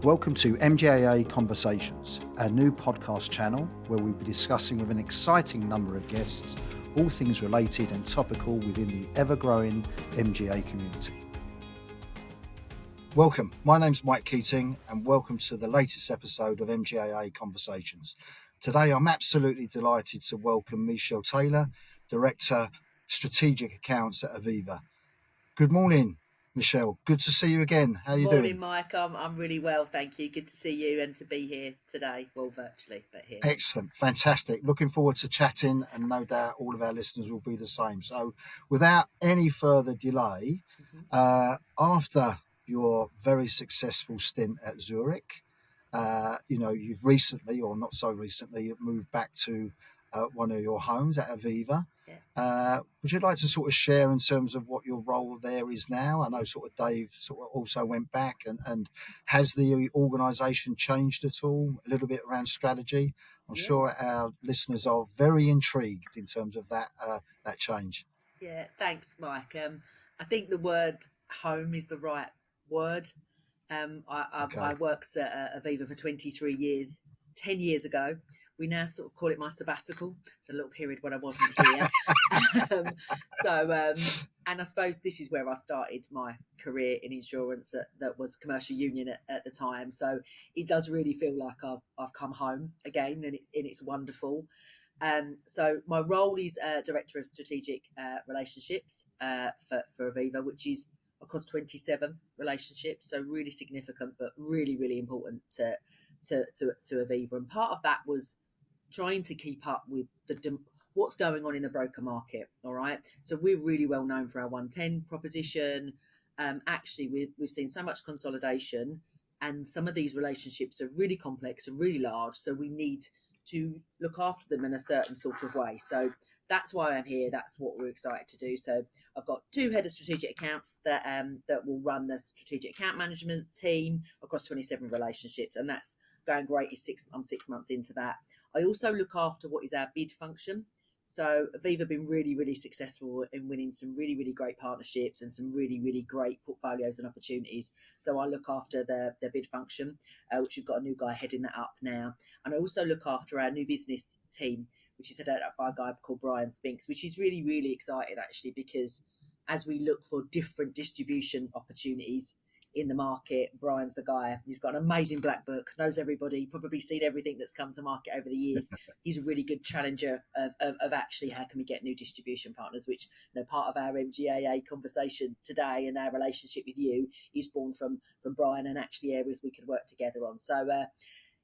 Welcome to MGAA Conversations, our new podcast channel where we'll be discussing with an exciting number of guests all things related and topical within the ever-growing MGA community. Welcome, my name's Mike Keating and welcome to the latest episode of MGAA Conversations. Today I'm absolutely delighted to welcome Michelle Taylor, Director, Strategic Accounts at Aviva. Good morning, Michelle. Good to see you again. How are you doing? Morning, Mike. I'm really well, thank you. Good to see you and to be here today. Well, virtually, but here. Excellent. Fantastic. Looking forward to chatting, and no doubt all of our listeners will be the same. So without any further delay, after your very successful stint at Zurich, you've recently, or not so recently, moved back to one of your homes at Aviva. Would you like to sort of share in terms of what your role there is now? I know sort of Dave sort of also went back, and has the organisation changed at all? A little bit around strategy. I'm sure our listeners are very intrigued in terms of that change. Yeah, thanks, Mike. I think the word home is the right word. I worked at Aviva for 23 years. 10 years ago, we now sort of call it my sabbatical. It's a little period when I wasn't here. And I suppose this is where I started my career in insurance that was commercial union at the time. So it does really feel like I've come home again, and it's wonderful. So my role is Director of Strategic Relationships for Aviva, which is across 27 relationships. So really significant, but really, really important to Aviva. And part of that was trying to keep up with what's going on in the broker market. All right. So we're really well known for our 110 proposition. Actually, we've seen so much consolidation, and some of these relationships are really complex and really large. So we need to look after them in a certain sort of way. So that's why I'm here. That's what we're excited to do. So I've got two head of strategic accounts that will run the strategic account management team across 27 relationships, and that's going great. I'm 6 months into that. I also look after what is our bid function. So Aviva have been really, really successful in winning some really, really great partnerships and some really, really great portfolios and opportunities. So I look after the bid function, which we've got a new guy heading that up now. And I also look after our new business team, which is headed up by a guy called Brian Spinks, which is really, really excited actually, because as we look for different distribution opportunities in the market, Brian's the guy. He's got an amazing black book, knows everybody, probably seen everything that's come to market over the years. He's a really good challenger of actually how can we get new distribution partners, which, part of our MGAA conversation today and our relationship with you is born from Brian, and actually areas we could work together on. So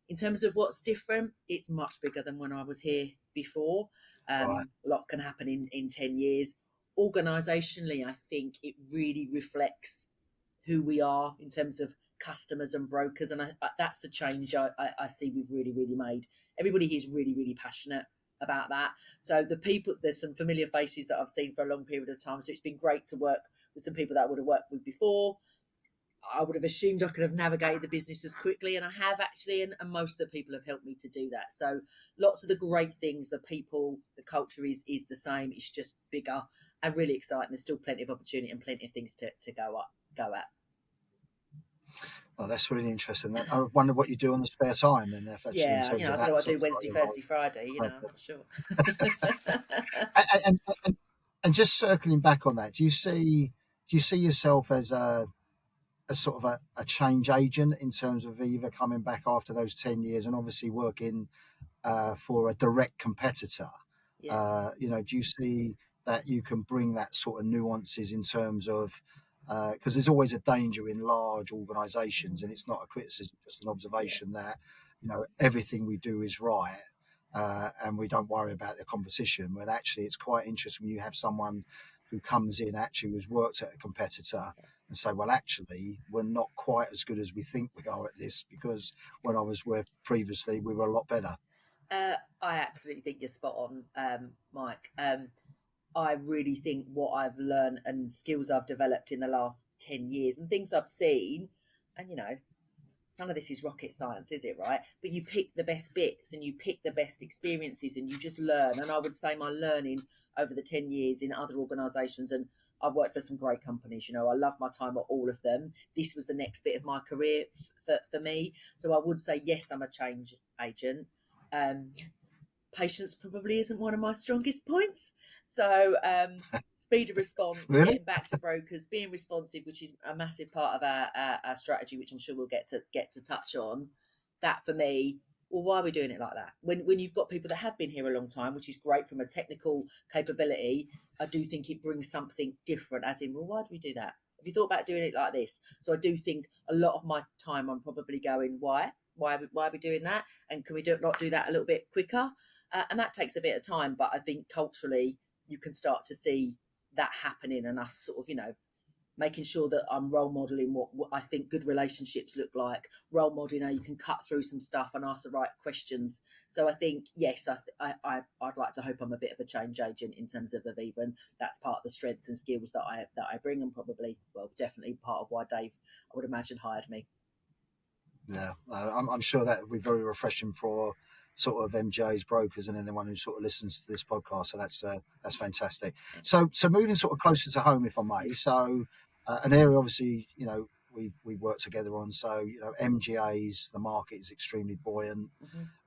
in terms of what's different, it's much bigger than when I was here before. A lot can happen in 10 years. Organisationally, I think it really reflects who we are in terms of customers and brokers, and that's the change I see we've really, really made. Everybody here is really, really passionate about that. So the people, there's some familiar faces that I've seen for a long period of time, so it's been great to work with some people that I would have worked with before. I would have assumed I could have navigated the business as quickly, and I have actually, and most of the people have helped me to do that. So lots of the great things, the people, the culture is the same. It's just bigger and really exciting. There's still plenty of opportunity and plenty of things to go at. Oh, that's really interesting. I wonder what you do on the spare time then. I don't know what I do Wednesday, Thursday, Friday. I'm not sure. and just circling back on that, do you see yourself as a sort of a change agent in terms of Aviva coming back after those 10 years and obviously working for a direct competitor? Do you see that you can bring that sort of nuances in terms of, because there's always a danger in large organisations, and it's not a criticism, just an observation that, everything we do is right, and we don't worry about the competition. But actually, it's quite interesting when you have someone who comes in actually who's worked at a competitor and say, well, actually, we're not quite as good as we think we are at this, because when I was where previously, we were a lot better. I absolutely think you're spot on, Mike. I really think what I've learned and skills I've developed in the last 10 years and things I've seen, and none of this is rocket science, is it, right? But you pick the best bits and you pick the best experiences and you just learn. And I would say my learning over the 10 years in other organisations and I've worked for some great companies. You know, I love my time at all of them. This was the next bit of my career for me. So I would say, yes, I'm a change agent. Um, Patience probably isn't one of my strongest points. So speed of response, Really? getting back to brokers, being responsive, which is a massive part of our strategy, which I'm sure we'll get to touch on. That for me, well, why are we doing it like that? When you've got people that have been here a long time, which is great from a technical capability, I do think it brings something different. As in, well, why do we do that? Have you thought about doing it like this? So I do think a lot of my time I'm probably going, why? Why are we doing that? And can we not do that a little bit quicker? And that takes a bit of time, but I think culturally you can start to see that happening, and us sort of, making sure that I'm role modeling what I think good relationships look like, role modeling how you can cut through some stuff and ask the right questions. So I think, yes, I'd like to hope I'm a bit of a change agent in terms of Aviva, and that's part of the strengths and skills that I bring, and probably, well, definitely part of why Dave, I would imagine, hired me. Yeah, I'm sure that would be very refreshing for sort of MJ's brokers and anyone who sort of listens to this podcast. So that's fantastic. Yeah. So moving sort of closer to home, if I may. So an area, obviously, we work together on. So MGA's, the market is extremely buoyant.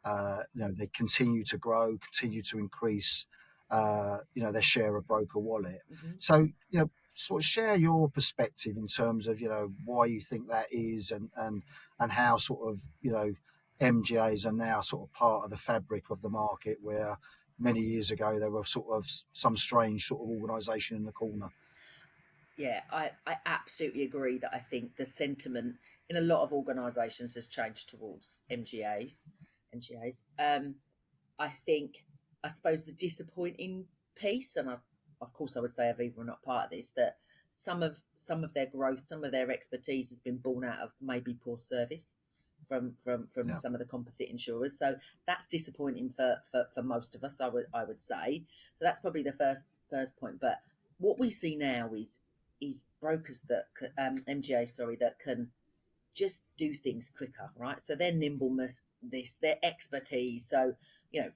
Mm-hmm. They continue to grow, continue to increase, their share of broker wallet. Mm-hmm. So, sort of share your perspective in terms of, why you think that is, and how sort of, MGAs are now sort of part of the fabric of the market, where many years ago they were sort of some strange sort of organisation in the corner. Yeah, I absolutely agree that I think the sentiment in a lot of organisations has changed towards MGAs. I think, I suppose, the disappointing piece, and of course I would say Aviva are not part of this, that some of their growth, some of their expertise has been born out of maybe poor service from Yeah, some of the composite insurers. So that's disappointing for most of us, I would say. So that's probably the first point. But what we see now is brokers that MGA, sorry, that can just do things quicker, right? So their nimbleness, their expertise. So,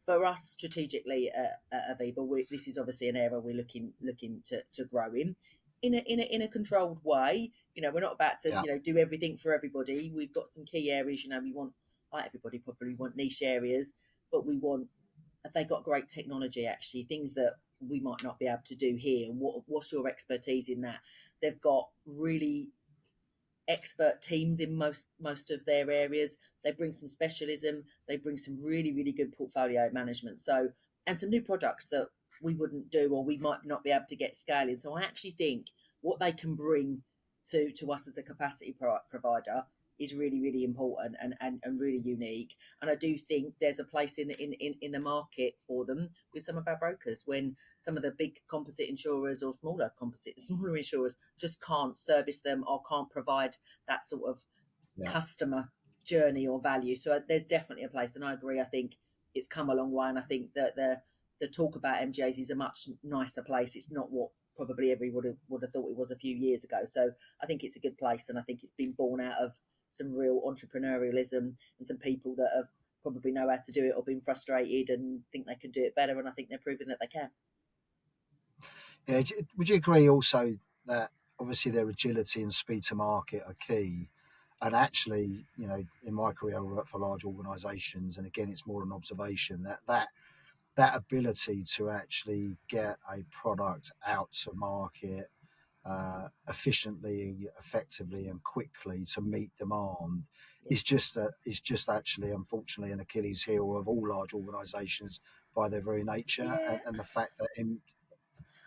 for us strategically at Aviva, this is obviously an area we're looking to grow in a controlled way. We're not about to yeah, do everything for everybody. We've got some key areas. We want, like everybody probably want niche areas, but we want, they got great technology, actually, things that we might not be able to do here. And what's your expertise in that? They've got really expert teams in most of their areas. They bring some specialism. They bring some really really good portfolio management. So, and some new products that we wouldn't do, or we might not be able to get scaling. So I actually think what they can bring to us as a capacity provider is really really important and really unique. And I do think there's a place in the market for them with some of our brokers, when some of the big composite insurers or smaller insurers just can't service them or can't provide that sort of yeah. customer journey or value. So there's definitely a place, and I agree. I think it's come a long way, and I think that the talk about MGAs is a much nicer place. It's not what probably everybody would have thought it was a few years ago. So I think it's a good place, and I think it's been born out of some real entrepreneurialism and some people that have probably know how to do it or been frustrated and think they can do it better, and I think they're proving that they can. Yeah, would you agree also that obviously their agility and speed to market are key? And actually, in my career, I work for large organisations, and again, it's more an observation that ability to actually get a product out to market efficiently, effectively, and quickly to meet demand Yeah. is just actually, unfortunately, an Achilles heel of all large organisations by their very nature, Yeah, and the fact that I think,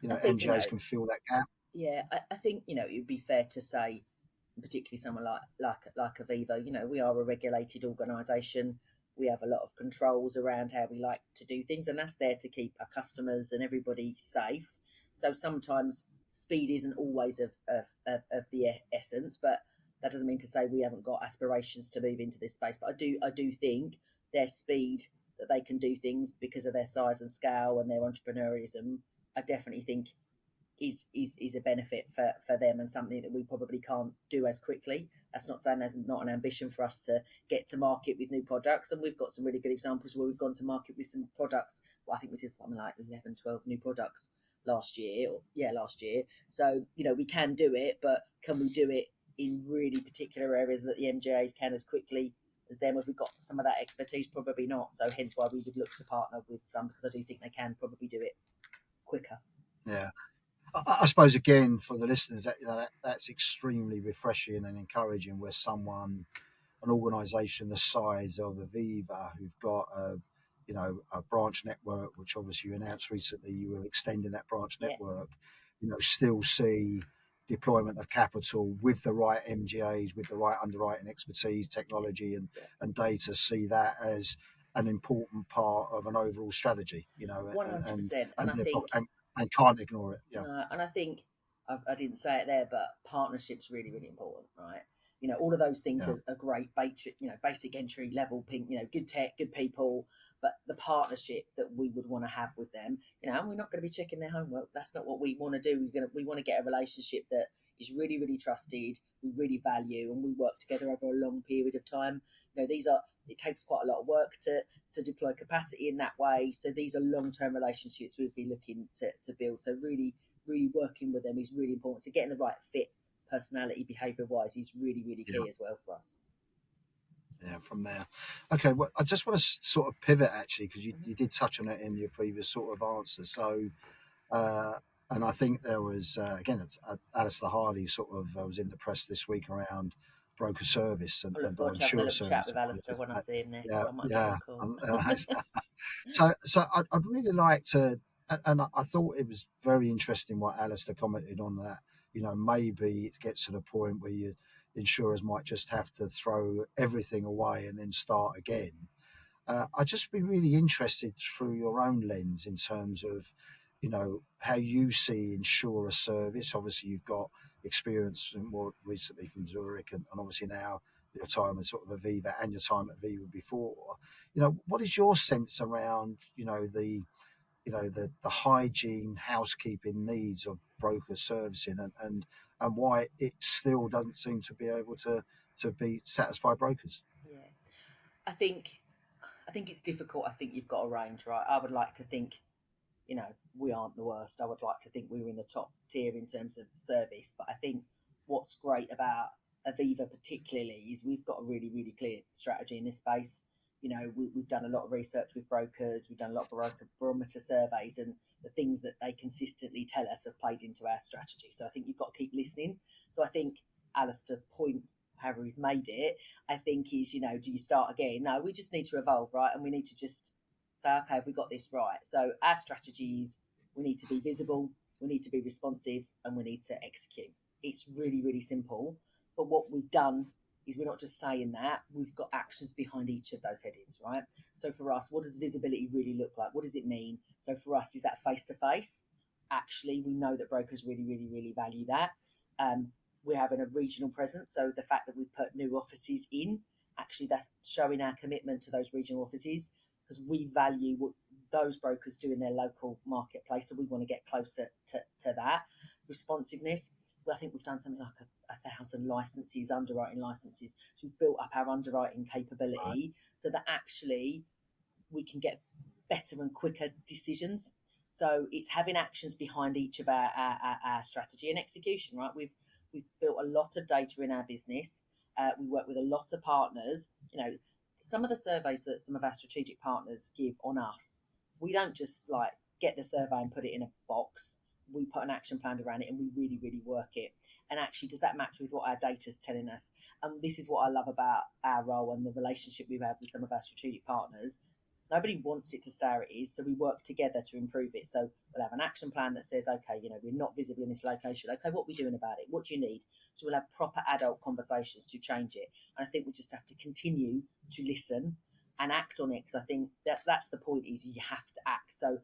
MGAs can fill that gap. yeah, I think, it would be fair to say, particularly someone like Aviva, we are a regulated organisation. We have a lot of controls around how we like to do things, and that's there to keep our customers and everybody safe. So sometimes speed isn't always of the essence, but that doesn't mean to say we haven't got aspirations to move into this space. But I do think their speed, that they can do things because of their size and scale and their entrepreneurism, I definitely think is a benefit for them, and something that we probably can't do as quickly. That's not saying there's not an ambition for us to get to market with new products, and we've got some really good examples where we've gone to market with some products. Well, I think we did something like 11, 12 new products last year. So we can do it, but can we do it in really particular areas that the MGAs can as quickly as them? Have we got some of that expertise? Probably not. So hence why we would look to partner with some, because I do think they can probably do it quicker. Yeah. I suppose again for the listeners that that's extremely refreshing and encouraging where an organisation the size of Aviva, who've got a branch network, which obviously you announced recently you were extending that branch Yeah. network, still see deployment of capital with the right MGAs, with the right underwriting expertise, technology, and data, see that as an important part of an overall strategy, 100%. And and I therefore think and can't ignore it. Yeah, no, and I think I didn't say it there, but partnership's really, really important, right? All of those things yeah, are great, basic entry level, good tech, good people, but the partnership that we would want to have with them, we're not going to be checking their homework. That's not what we want to do. We want to get a relationship that is really, really trusted, we really value, and we work together over a long period of time. It takes quite a lot of work to deploy capacity in that way. So these are long-term relationships we'd be looking to build. So really, really working with them is really important. So getting the right fit, personality, behaviour wise, is really, really yeah. key as well for us. Yeah, from there. Okay, well, I just want to sort of pivot actually because you, Mm-hmm. you did touch on it in your previous sort of answer. So, uh, and I think there was again, it's Alistair Hardy sort of was in the press this week around broker service I look or forward to having a insurer little chat service. with Alistair when I see him next. Yeah, I might give him yeah. a call. So I'd really like to, and I thought it was very interesting what Alistair commented on that. Maybe it gets to the point where insurers might just have to throw everything away and then start again. I'd just be really interested through your own lens in terms of, how you see insurer service. Obviously, you've got experience more recently from Zurich and obviously now your time at sort of Aviva and your time at Aviva before. What is your sense around, the hygiene, housekeeping needs of broker servicing and why it still doesn't seem to be able to be satisfy brokers? Yeah, I think I think it's difficult. I think you've got a range, right? I would like to think we aren't the worst. I would like to think we were in the top tier in terms of service. But I think what's great about Aviva particularly is we've got a really, really clear strategy in this space. We've done a lot of research with brokers. We've done a lot of broker barometer surveys, and the things that they consistently tell us have played into our strategy. So I think you've got to keep listening. So I think Alistair's point, however we've made it, I think is, do you start again? No, we just need to evolve, right? And we need to just say, okay, have we got this right? So our strategy is we need to be visible, we need to be responsive, and we need to execute. It's really, really simple. But what we've done is we're not just saying that, we've got actions behind each of those headings, right? So for us, what does visibility really look like? What does it mean? So for us, is that face to face? Actually, we know that brokers really, really, really value that. We're having a regional presence. So the fact that we've put new offices in, actually, that's showing our commitment to those regional offices because we value what those brokers do in their local marketplace. So we want to get closer to that. Responsiveness. Well, I think we've done something like 1,000 licenses, underwriting licenses. So we've built up our underwriting capability so that actually we can get better and quicker decisions. So it's having actions behind each of our strategy and execution, right? We've built a lot of data in our business. We work with a lot of partners. Some of the surveys that some of our strategic partners give on us, we don't just like get the survey and put it in a box. We put an action plan around it and we really, really work it. And actually, does that match with what our data is telling us? And this is what I love about our role and the relationship we've had with some of our strategic partners. Nobody wants it to stay where it is, so we work together to improve it. So we'll have an action plan that says, okay, we're not visible in this location. Okay, what are we doing about it? What do you need? So we'll have proper adult conversations to change it. And I think we just have to continue to listen and act on it, because I think that's the point, is you have to act. So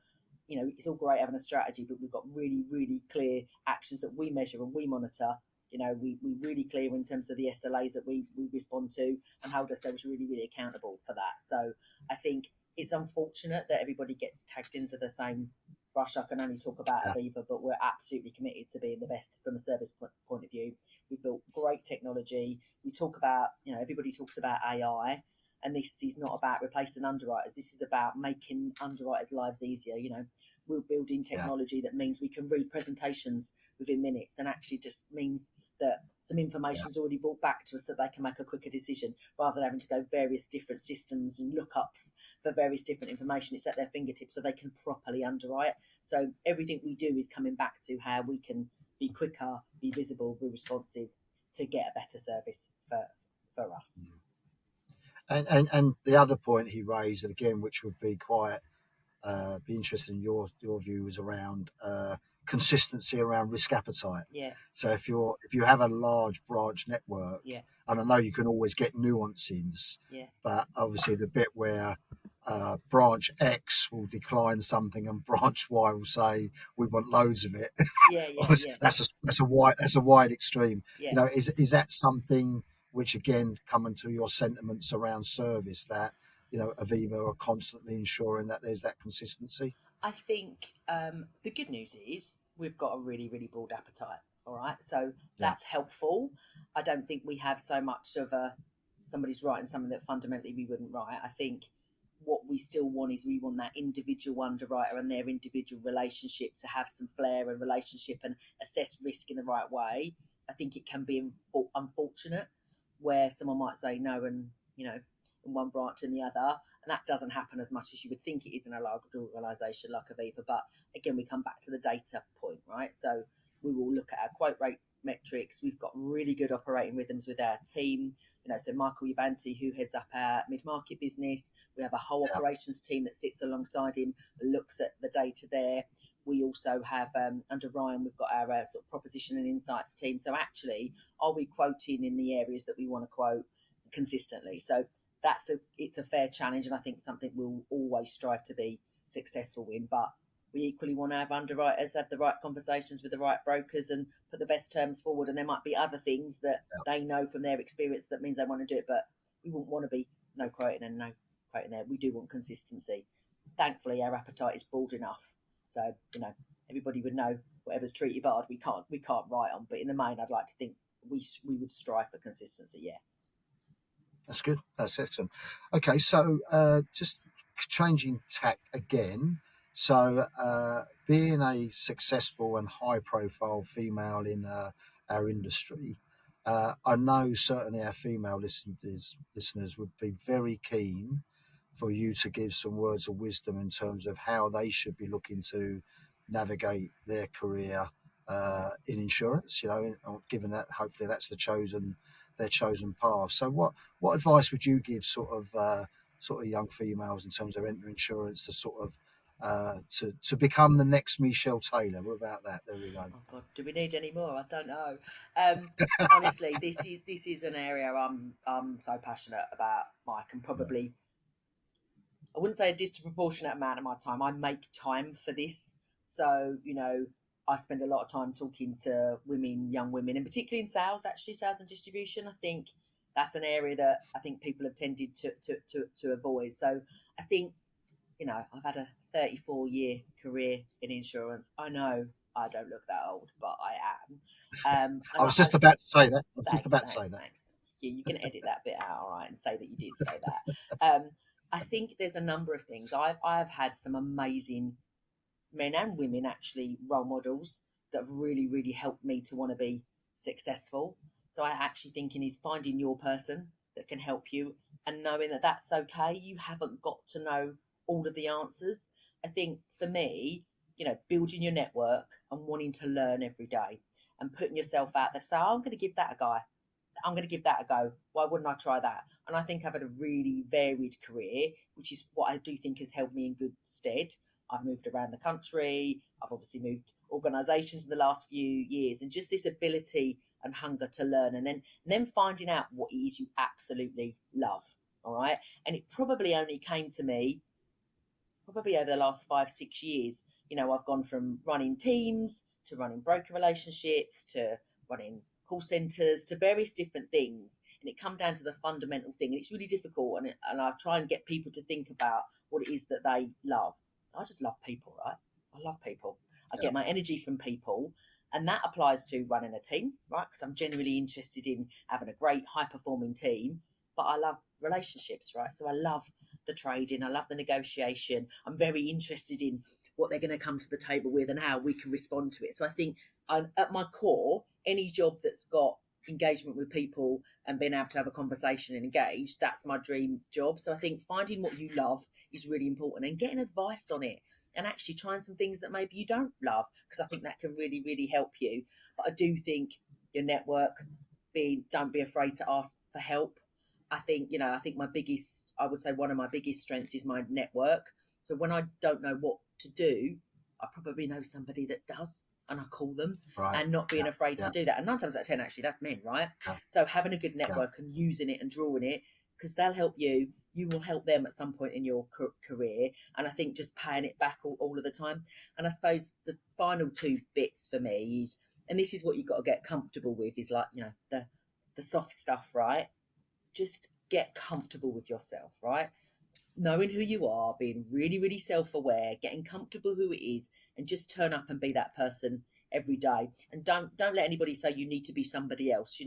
it's all great having a strategy, but we've got really, really clear actions that we measure and we monitor. We're really clear in terms of the SLAs that we respond to and hold ourselves really, really accountable for that. So I think it's unfortunate that everybody gets tagged into the same brush. I can only talk about Yeah, Aviva, but we're absolutely committed to being the best from a service point of view. We've built great technology. We talk about, everybody talks about AI, and this is not about replacing underwriters. This is about making underwriters' lives easier. we're building Yeah. technology that means we can read presentations within minutes, and actually just means that some Yeah. information is already brought back to us so they can make a quicker decision rather than having to go various different systems and lookups for various different information. It's at their fingertips so they can properly underwrite. So everything we do is coming back to how we can be quicker, be visible, be responsive to get a better service for us. And the other point he raised, and again, which would be quite be interested in your view, is around consistency around risk appetite. Yeah, So if you have a large branch network, yeah, and I know you can always get nuances, yeah, but obviously the bit where branch X will decline something and branch Y will say we want loads of it, yeah, yeah, yeah, that's a wide extreme. yeah. You know, is that something which again coming to your sentiments around service that Aviva are constantly ensuring that there's that consistency? I think the good news is we've got a really, really broad appetite. All right, so Yeah, that's helpful. I don't think we have so much of a somebody's writing something that fundamentally we wouldn't write. I think what we still want is we want that individual underwriter and their individual relationship to have some flair and relationship and assess risk in the right way. I think it can be unfortunate where someone might say no and in one branch and the other, and that doesn't happen as much as you would think it is in a large organisation like Aviva. But again, we come back to the data point, right? So we will look at our quote rate metrics. We've got really good operating rhythms with our team. So Michael Ubanti, who heads up our mid-market business, we have a whole yeah, operations team that sits alongside him, looks at the data there. We also have under Ryan, we've got our sort of proposition and insights team. So actually, are we quoting in the areas that we want to quote consistently? So it's a fair challenge, and I think something we'll always strive to be successful in. But we equally want to have underwriters have the right conversations with the right brokers and put the best terms forward. And there might be other things that they know from their experience that means they want to do it, but we wouldn't want to be no quoting and no quoting there. We do want consistency. Thankfully, our appetite is broad enough, so everybody would know whatever's treaty barred we can't write on. But in the main, I'd like to think we would strive for consistency. Yeah. that's good. That's excellent. Okay, so just changing tack again. So, being a successful and high-profile female in our industry, I know certainly our female listeners would be very keen for you to give some words of wisdom in terms of how they should be looking to navigate their career in insurance. Given that hopefully that's their chosen path. So, what advice would you give sort of young females in terms of entering insurance to sort of to become the next Michelle Taylor? What about that? There we go. Oh God, do we need any more? I don't know. Um, Honestly, this is an area I'm so passionate about, Mike, and Yeah, probably I wouldn't say a disproportionate amount of my time. I make time for this, so I spend a lot of time talking to women, young women, and particularly in sales, actually sales and distribution. I think that's an area that I think people have tended to avoid. So I think I've had a 34-year career in insurance. I know I don't look that old, but I am. I And was just about to say that. I was just thanks, about to say thanks, that. thanks. You can edit that bit out, all right, and say that you did say that. I think there's a number of things. I've had some amazing men and women actually role models that have really, really helped me to want to be successful. So I actually thinking is finding your person that can help you and knowing that that's okay. You haven't got to know all of the answers. I think for me, building your network and wanting to learn every day and putting yourself out there. So I'm going to give that a go. I'm going to give that a go. Why wouldn't I try that? And I think I've had a really varied career, which is what I do think has held me in good stead. I've moved around the country. I've obviously moved organisations in the last few years, and just this ability and hunger to learn, and then finding out what it is you absolutely love. All right, and it probably only came to me probably over the last 5 6 years. I've gone from running teams to running broker relationships to running call centres to various different things, and it come down to the fundamental thing, and it's really difficult, and I try and get people to think about what it is that they love. I just love people, right? I love people. I Yeah, get my energy from people, and that applies to running a team, right? Because I'm genuinely interested in having a great high performing team. but I love relationships, right? So I love the trading, I love the negotiation. I'm very interested in what they're going to come to the table with and how we can respond to it. So I think at my core, any job that's got engagement with people and being able to have a conversation and engage, that's my dream job. So I think finding what you love is really important and getting advice on it and actually trying some things that maybe you don't love, because I think that can really, really help you. But I do think your network, don't be afraid to ask for help. I think, I think I would say one of my biggest strengths is my network. So when I don't know what to do, I probably know somebody that does, and I call them, Right. and not being Yeah. afraid to Yeah. do that. And 9 times out of 10, actually, that's men, right? Yeah. So having a good Yeah. network and using it and drawing it, because they'll help you. You will help them at some point in your career. And I think just paying it back all of the time. And I suppose the final two bits for me is, and this is what you've got to get comfortable with, is like, the soft stuff, right? Just get comfortable with yourself, right? Knowing who you are, being really, really self-aware, getting comfortable who it is, and just turn up and be that person every day. And don't let anybody say you need to be somebody else.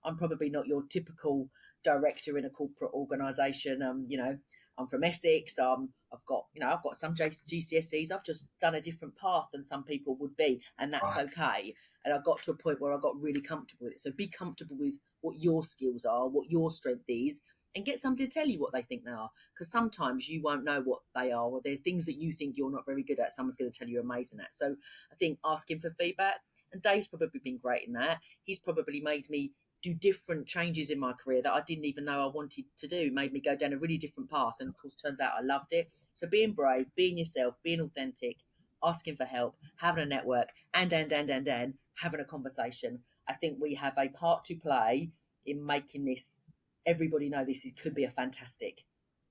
I'm probably not your typical director in a corporate organisation. I'm from Essex. I've got some GCSEs. I've just done a different path than some people would be, and that's Right. okay. And I got to a point where I got really comfortable with it. So be comfortable with what your skills are, what your strength is, and get somebody to tell you what they think they are. Because sometimes you won't know what they are, or they're things that you think you're not very good at, someone's going to tell you you're amazing at. So I think asking for feedback, and Dave's probably been great in that. He's probably made me do different changes in my career that I didn't even know I wanted to do, made me go down a really different path. And of course, turns out I loved it. So being brave, being yourself, being authentic, asking for help, having a network, and having a conversation. I think we have a part to play in making this, everybody know this could be a fantastic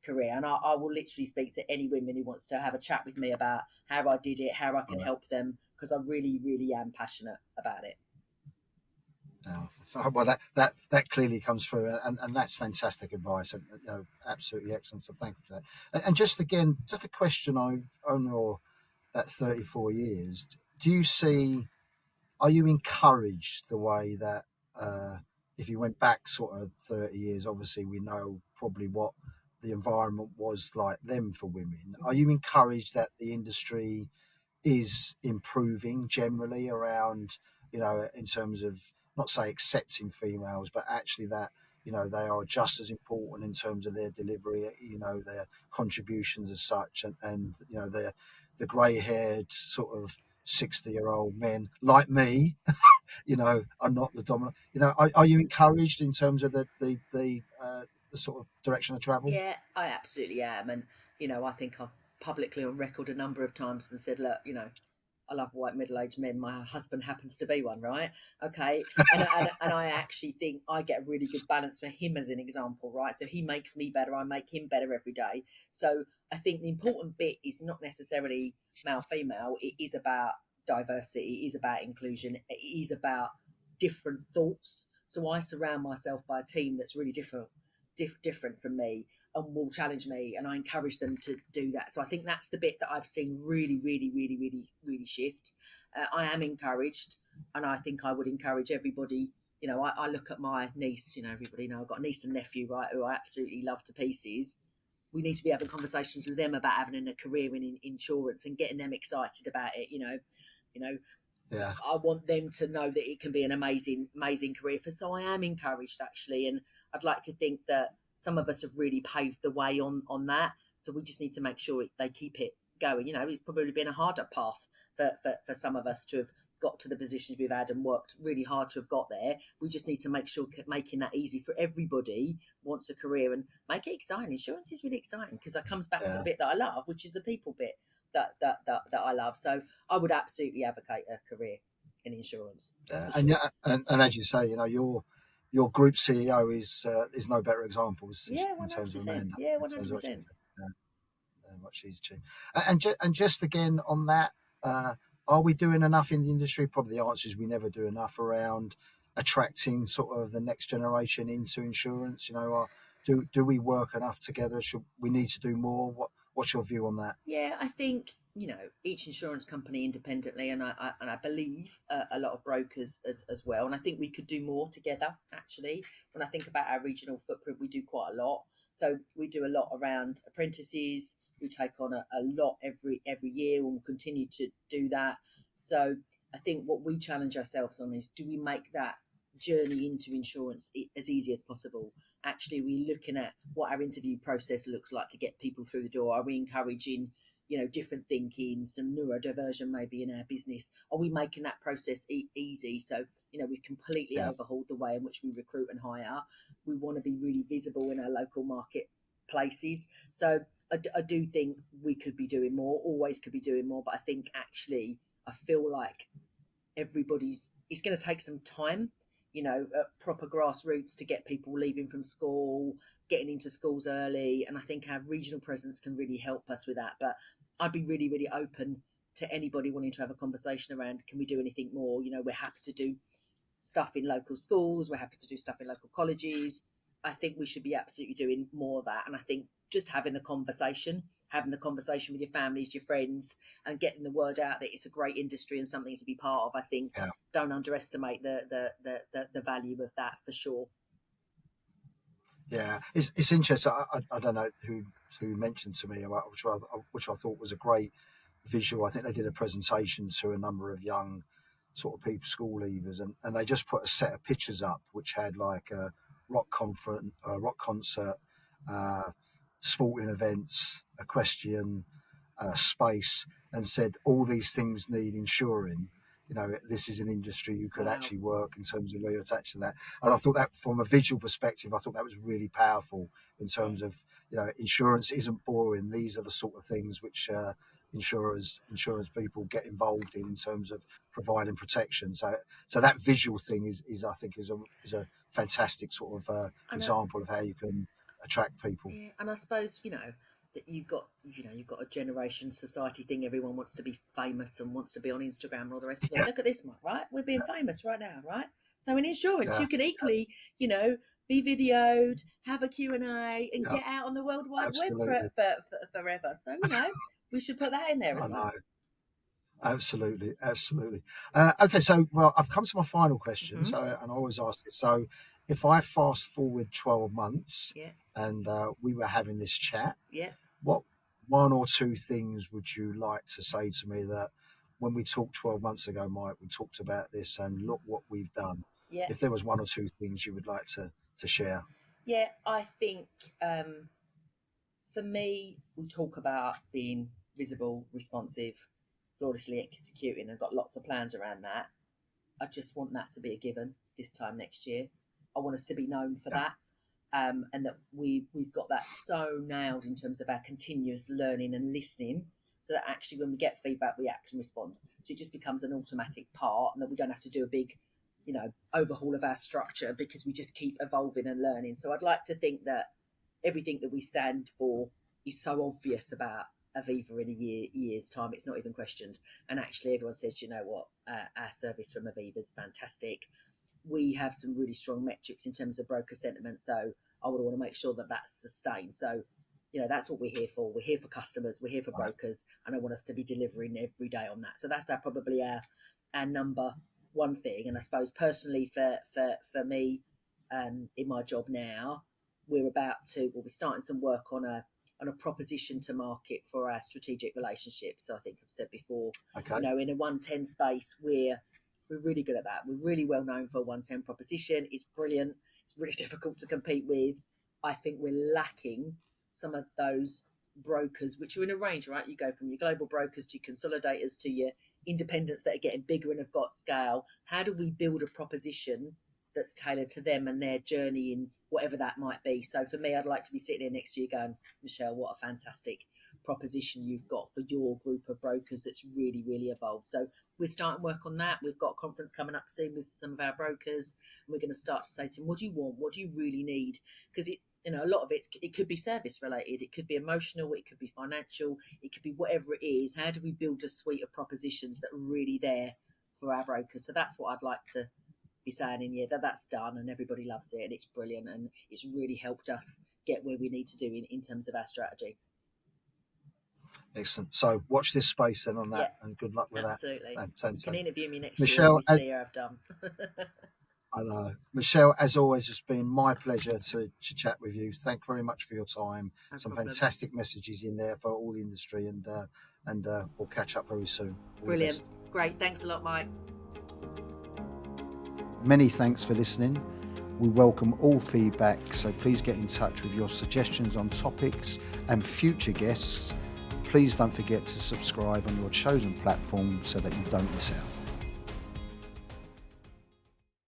career. And I will literally speak to any women who wants to have a chat with me about how I did it, how I can Right. help them, because I really, really am passionate about it. Well, that clearly comes through, and that's fantastic advice, and absolutely excellent. So thank you for that. And just again, just a question on your that 34 years. Do you see? Are you encouraged the way that if you went back sort of 30 years, obviously we know probably what the environment was like then for women. Are you encouraged that the industry is improving generally around, in terms of not say accepting females, but actually that, they are just as important in terms of their delivery, their contributions as such, and the grey haired sort of 60-year-old men like me, are not the dominant. Are you encouraged in terms of the sort of direction of travel? Yeah, I absolutely am. And, I think I've publicly on record a number of times and said, look, I love white middle-aged men. My husband happens to be one, right? Okay, and I actually think I get a really good balance for him as an example, right? So he makes me better, I make him better every day. So I think the important bit is not necessarily male female. It is about diversity. It is about inclusion. It is about different thoughts. So I surround myself by a team that's really different from me and will challenge me, and I encourage them to do that. So I think that's the bit that I've seen really, really, really, really, really shift. I am encouraged, and I think I would encourage everybody. I look at my niece. Everybody know I've got a niece and nephew, right, who I absolutely love to pieces. We need to be having conversations with them about having a career in insurance and getting them excited about it. You know, Yeah. I want them to know that it can be an amazing, amazing career for. So I am encouraged actually, and I'd like to think that some of us have really paved the way on that. So we just need to make sure they keep it going. It's probably been a harder path for some of us to have got to the positions we've had and worked really hard to have got there. We just need to make sure making that easy for everybody who wants a career and make it exciting. Insurance is really exciting because that comes back to the Yeah. bit that I love, which is the people bit that I love. So I would absolutely advocate a career in insurance Yeah, for and sure. yeah, and as you say, your group CEO is no better example Yeah, in one hundred terms of a percent. man, Yeah, in one terms hundred of what she's percent. what she's achieved. And just again on that, uh, are we doing enough in the industry? Probably the answer is we never do enough around attracting sort of the next generation into insurance. Do we work enough together? Should we need to do more? What's your view on that? Yeah, I think each insurance company independently, and I believe a lot of brokers as well. And I think we could do more together. Actually, when I think about our regional footprint, we do quite a lot. So we do a lot around apprentices. We take on a lot every year, and we'll continue to do that. So I think what we challenge ourselves on is, do we make that journey into insurance as easy as possible? Actually, we're looking at what our interview process looks like to get people through the door. Are we encouraging different thinking, some neurodiversion maybe in our business? Are we making that process easy? So, we've completely Yeah, overhauled the way in which we recruit and hire. We want to be really visible in our local market places. So I do think we could be doing more, always could be doing more. But I think actually, I feel like it's going to take some time, proper grassroots to get people leaving from school, getting into schools early. And I think our regional presence can really help us with that. But I'd be really, really open to anybody wanting to have a conversation around, can we do anything more? We're happy to do stuff in local schools, we're happy to do stuff in local colleges. I think we should be absolutely doing more of that. And I think just having the conversation with your families, your friends, and getting the word out that it's a great industry and something to be part of. I think yeah. don't underestimate the value of that for sure. Yeah, it's interesting. I don't know who mentioned to me about which I thought was a great visual. I think they did a presentation to a number of young sort of people, school leavers, and they just put a set of pictures up which had like a rock concert, uh, sporting events, equestrian, space, and said all these things need insuring. This is an industry you could Wow. actually work in terms of where you're attached to that. And I thought that from a visual perspective, I thought that was really powerful in Yeah. terms of, insurance isn't boring. These are the sort of things which insurance people get involved in terms of providing protection. So that visual thing is I think is a fantastic sort of And example of how you can attract people. yeah, and I suppose that you've got a generation society thing. Everyone wants to be famous and wants to be on Instagram and all the rest of it. Yeah, Look at this, Mike. Right, we're being famous right now, right? So in insurance, yeah, you can equally, be videoed, have a Q&A, and yeah, get out on the World Wide Web absolutely. forever. So we should put that in there I as well. know. Absolutely, absolutely. Okay, so well, I've come to my final question. Hmm. So, and I always ask it. So, if I fast forward 12 months Yeah, and we were having this chat, yeah, what one or two things would you like to say to me that when we talked 12 months ago, Mike, we talked about this, and look what we've done. yeah, If there was one or two things you would like to share, yeah. I think for me, we talk about being visible, responsive, flawlessly executing, and got lots of plans around that. I just want that to be a given this time next year. I want us to be known for yeah, that, and that we've got that so nailed in terms of our continuous learning and listening, so that actually when we get feedback, we act and respond. So it just becomes an automatic part, and that we don't have to do a big, overhaul of our structure because we just keep evolving and learning. So I'd like to think that everything that we stand for is so obvious about Aviva in a year's time. It's not even questioned. And actually, everyone says, you know what, our service from Aviva is fantastic. We have some really strong metrics in terms of broker sentiment. So I would want to make sure that that's sustained. So, that's what we're here for. We're here for customers. We're here for right, brokers, and I want us to be delivering every day on that. So that's probably our number one thing. And I suppose personally for me, in my job now, we're starting some work on a proposition to market for our strategic relationships. So I think I've said before, okay, in a 110 space, we're really good at that. We're really well known for a 110 proposition. It's brilliant. It's really difficult to compete with. I think we're lacking some of those brokers, which are in a range, right? You go from your global brokers to consolidators to your independents that are getting bigger and have got scale. How do we build a proposition that's tailored to them and their journey in whatever that might be? So for me, I'd like to be sitting here next to you going, Michelle, what a fantastic proposition you've got for your group of brokers that's really, really evolved. So we're starting work on that. We've got a conference coming up soon with some of our brokers, and we're going to start to say to them, what do you want? What do you really need? Because a lot of it could be service related, it could be emotional, it could be financial, it could be whatever it is. How do we build a suite of propositions that are really there for our brokers? So that's what I'd like to be saying in year that's done and everybody loves it and it's brilliant and it's really helped us get where we need to do in terms of our strategy. Excellent. So watch this space then on that, Yeah, and good luck with absolutely. that. You can interview me next year when Michelle, we see how I've done. I know. Michelle, as always, it's been my pleasure to chat with you. Thank you very much for your time. No Some problem. fantastic messages in there for all the industry, and we'll catch up very soon. All the Brilliant. best. Great. Thanks a lot, Mike. Many thanks for listening. We welcome all feedback, so please get in touch with your suggestions on topics and future guests. Please don't forget to subscribe on your chosen platform so that you don't miss out.